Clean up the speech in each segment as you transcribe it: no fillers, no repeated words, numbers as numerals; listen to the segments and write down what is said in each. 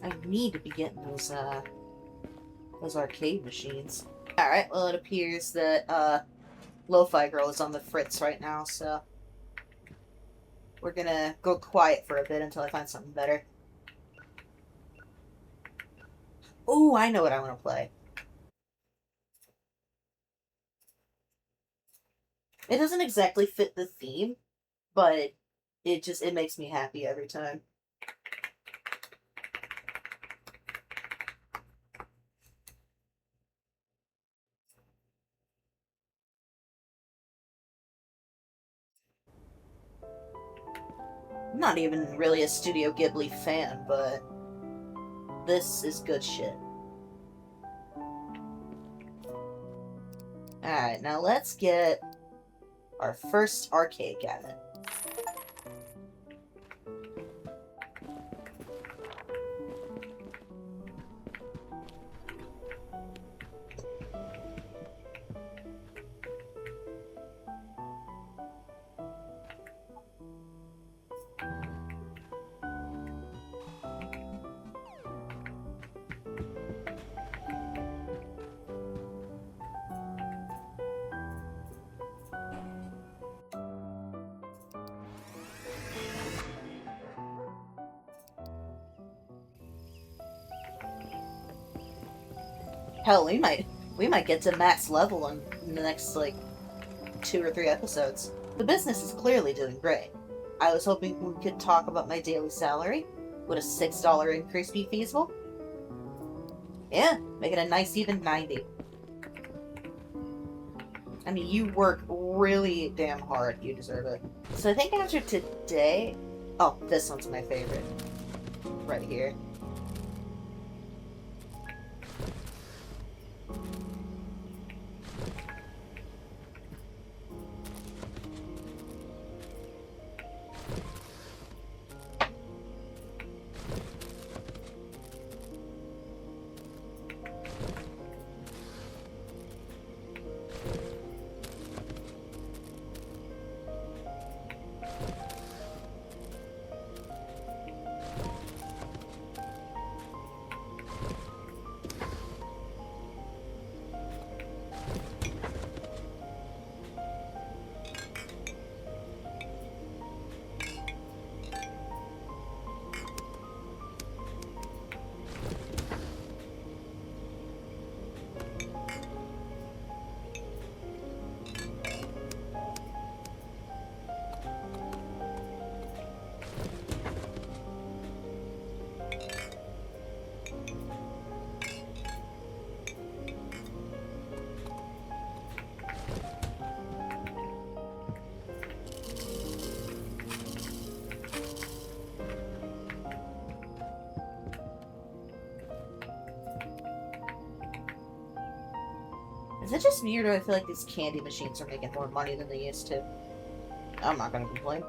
I need to be getting those arcade machines. Alright, well it appears that, Lo-Fi Girl is on the fritz right now, so... we're gonna go quiet for a bit until I find something better. Oh, I know what I want to play. It doesn't exactly fit the theme, but it makes me happy every time. I'm not even really a Studio Ghibli fan, but this is good shit. Alright, now let's get our first arcade cabinet. Hell, we might get to max level in the next, like, 2 or 3 episodes. The business is clearly doing great. I was hoping we could talk about my daily salary. Would a $6 increase be feasible? Yeah, make it a nice even 90. I mean, you work really damn hard. You deserve it. So I think after today... Oh, this one's my favorite. Right here. Is it just me, or do I feel like these candy machines are making more money than they used to? I'm not gonna complain.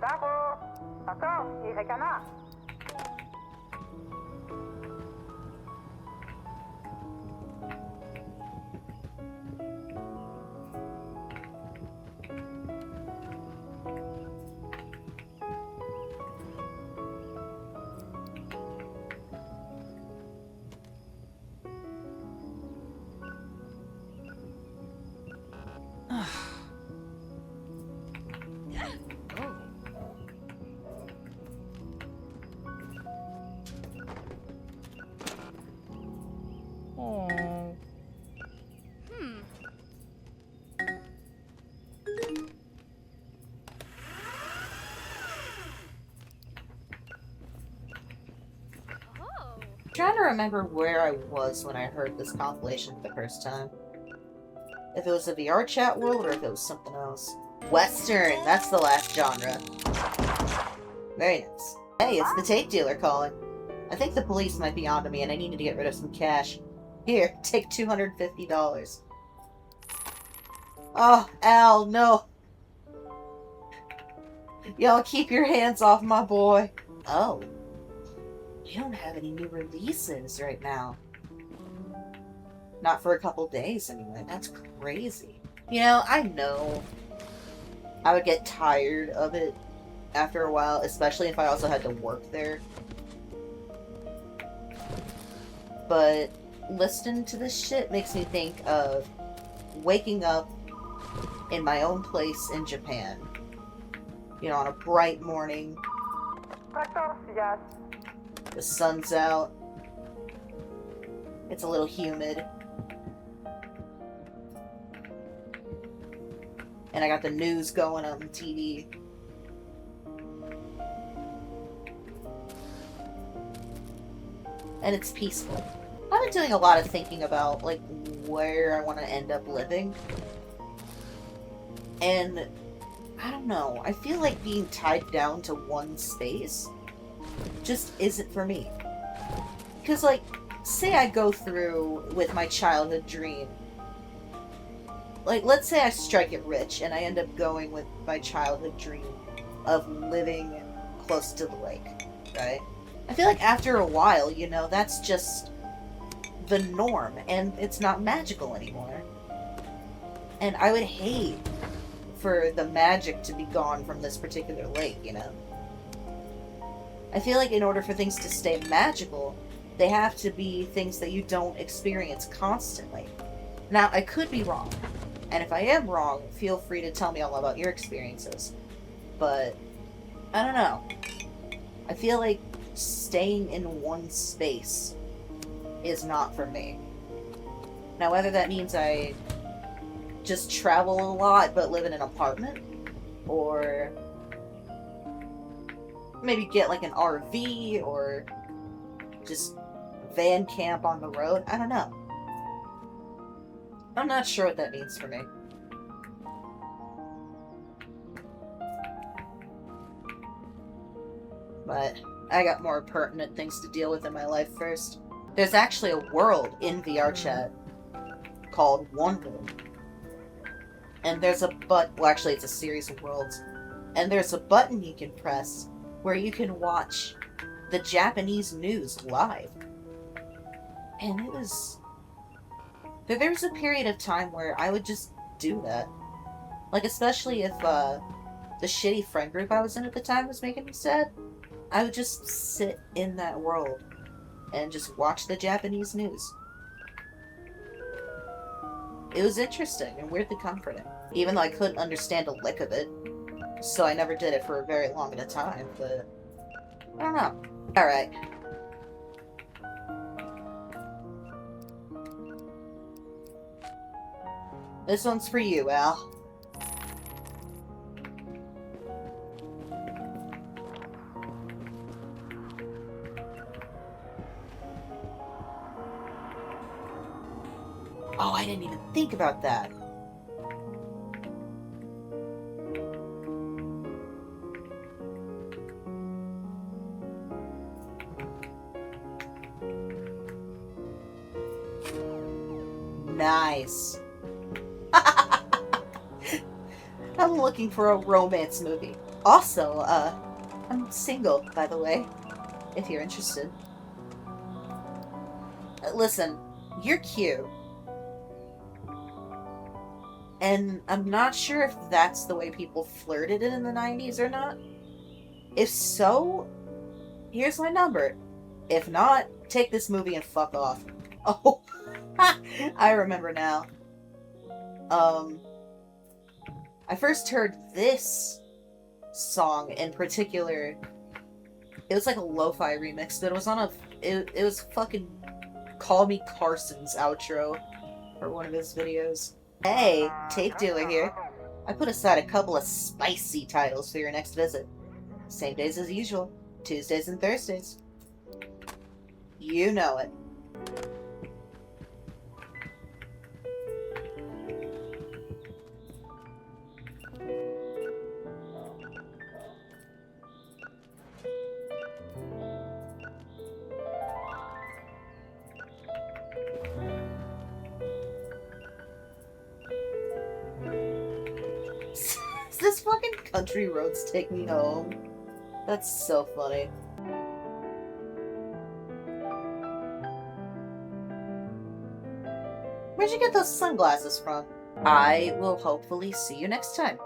D'accord. Attends, il reconnard. Oh. Trying to remember where I was when I heard this compilation for the first time. If it was a VR chat world or if it was something else. Western, that's the last genre. Very nice. Hey, it's the tape dealer calling. I think the police might be onto me and I needed to get rid of some cash. Here, take $250. Oh, Al, no. Y'all keep your hands off my boy. Oh. You don't have any new releases right now. Not for a couple days, anyway. That's crazy. You know I would get tired of it after a while, especially if I also had to work there. But listening to this shit makes me think of waking up in my own place in Japan. You know, on a bright morning. The sun's out. It's a little humid. And I got the news going on the TV. And it's peaceful. I've been doing a lot of thinking about, like, where I want to end up living. And I don't know. I feel like being tied down to one space just isn't for me. Because, like, say I go through with my childhood dream. Like, let's say I strike it rich and I end up going with my childhood dream of living close to the lake, right? I feel like after a while, you know, that's just the norm and it's not magical anymore. And I would hate for the magic to be gone from this particular lake, you know? I feel like in order for things to stay magical, they have to be things that you don't experience constantly. Now, I could be wrong. And if I am wrong, feel free to tell me all about your experiences. But, I don't know. I feel like staying in one space is not for me. Now, whether that means I just travel a lot but live in an apartment, or maybe get like an RV, or just van camp on the road, I don't know. I'm not sure what that means for me. But I got more pertinent things to deal with in my life first. There's actually a world in VR chat called Wonder. And there's a well, actually it's a series of worlds. And there's a button you can press where you can watch the Japanese news live. And it was... There was a period of time where I would just do that. Like, especially if the shitty friend group I was in at the time was making me sad, I would just sit in that world and just watch the Japanese news. It was interesting and weirdly comforting, even though I couldn't understand a lick of it, so I never did it for a very long at a time, but I don't know. Alright. This one's for you, Al. Oh, I didn't even think about that. Nice. I'm looking for a romance movie. Also, I'm single, by the way, if you're interested. Listen, you're cute. And I'm not sure if that's the way people flirted in the 90s or not. If so, here's my number. If not, take this movie and fuck off. Oh, I remember now. I first heard this song in particular. It was like a lo-fi remix, but it was on it was fucking Call Me Carson's outro for one of his videos. Hey, tape dealer here. I put aside a couple of spicy titles for your next visit. Same days as usual, Tuesdays and Thursdays. You know it. Is this fucking Country Roads Take Me Home? That's so funny. Where'd you get those sunglasses from? I will hopefully see you next time.